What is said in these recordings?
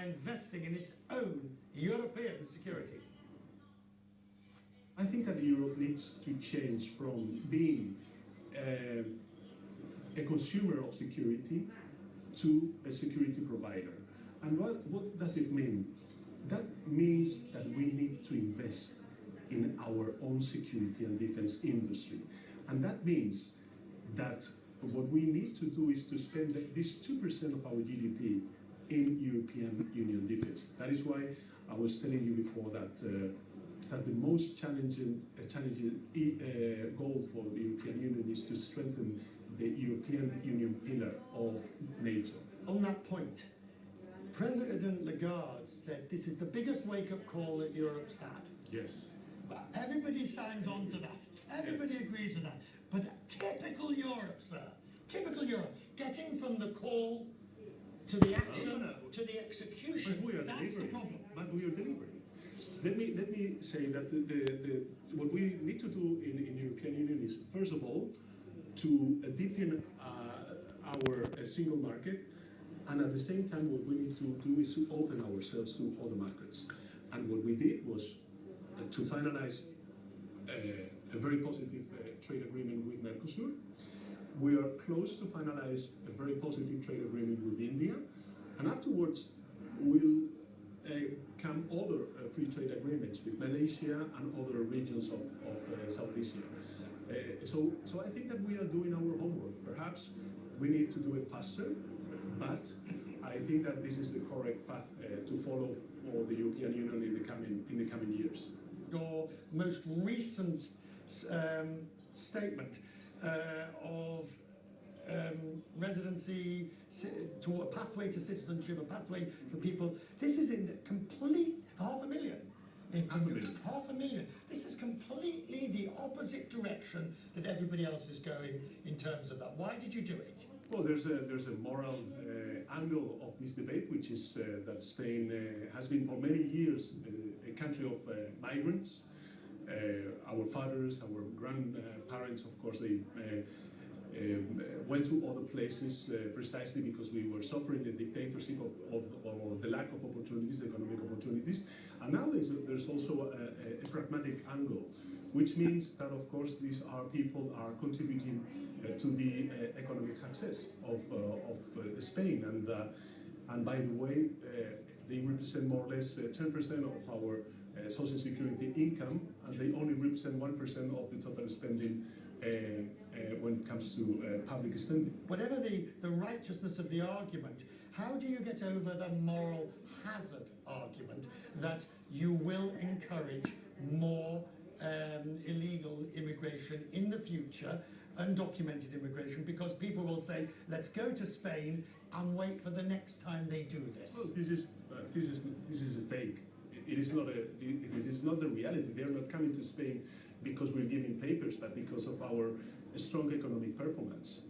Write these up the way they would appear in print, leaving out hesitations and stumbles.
investing in its own European security? I think that Europe needs to change from being a consumer of security to a security provider. And what does it mean? That means that we need to invest in our own security and defense industry. And that means that what we need to do is to spend this 2% of our GDP in European Union defense. That is why I was telling you before that that the most challenging goal for the European Union is to strengthen the European Union pillar of NATO. On that point, President Lagarde said this is the biggest wake-up call that Europe's had. Yes. Well, everybody signs on to that. Everybody agrees with that. But typical Europe, sir, typical Europe, getting from the call to the action, to the execution, but we are that's delivering. the problem. But we are delivering. Let me say that what we need to do in the European Union is, first of all, to deepen our single market, and at the same time what we need to do is to open ourselves to other markets. And what we did was to finalize a very positive trade agreement with Mercosur. We are close to finalize a very positive trade agreement with India, and afterwards will come other free trade agreements with Malaysia and other regions of Southeast Asia. So I think that we are doing our homework. Perhaps we need to do it faster, but I think that this is the correct path to follow for the European Union in the coming years. Your most recent statement of residency to a pathway to citizenship, a pathway for people. This is in complete 500,000. Half a million. This is completely the opposite direction that everybody else is going in terms of that. Why did you do it? Well, there's a moral angle of this debate, which is that Spain has been for many years a country of migrants. Our fathers, our grandparents, of course, they went to other places precisely because we were suffering the dictatorship or the lack of opportunities, economic opportunities. And now there's also a pragmatic angle, which means that, of course, these people are contributing to the economic success of Spain. And by the way, they represent more or less 10% of our social security income, and they only represent 1% of the total spending when it comes to public spending. Whatever the righteousness of the argument, how do you get over the moral hazard argument that you will encourage more illegal immigration in the future, undocumented immigration, because people will say, let's go to Spain and wait for the next time they do this? Well, this is a fake. It is not the reality. They are not coming to Spain because we're giving papers, but because of our strong economic performance.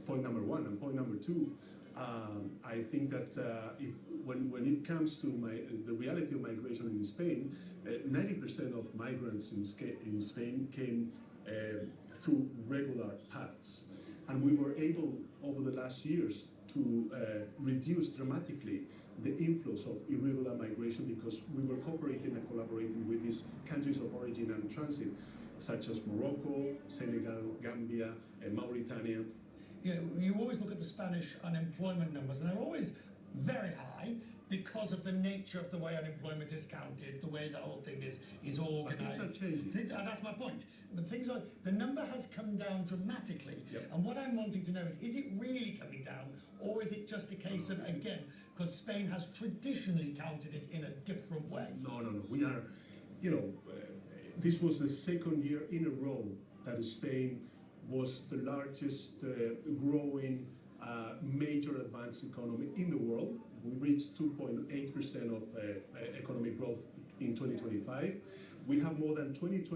Point number one. And point number two, I think that when it comes to the reality of migration in Spain, 90% of migrants in Spain came through regular paths. And we were able, over the last years, to reduce dramatically the inflows of irregular migration because we were cooperating and collaborating with these countries of origin and transit, such as Morocco, Senegal, Gambia, and Mauritania. You always look at the Spanish unemployment numbers, and they're always very high because of the nature of the way unemployment is counted, the way the whole thing is organised. Things are changing. That's my point. The number has come down dramatically, yep. And what I'm wanting to know is it really coming down, or is it just a case of, again, because Spain has traditionally counted it in a different way? No. We are, this was the second year in a row that Spain was the largest growing major advanced economy in the world. We reached 2.8% of economic growth in 2025. We have more than 22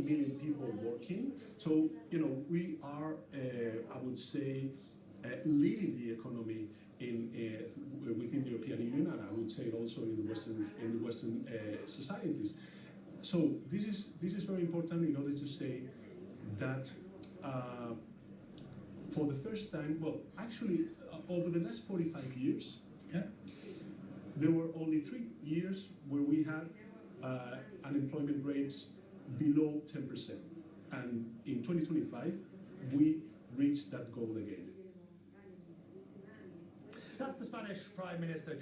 million people working. So, we are, I would say, leading the economy within the European Union, and I would say also in the Western societies. So this is very important in order to say that for the first time, well, actually, over the last 45 years, yeah, there were only 3 years where we had unemployment rates below 10%. And in 2025, we reached that goal again. That's the Spanish Prime Minister,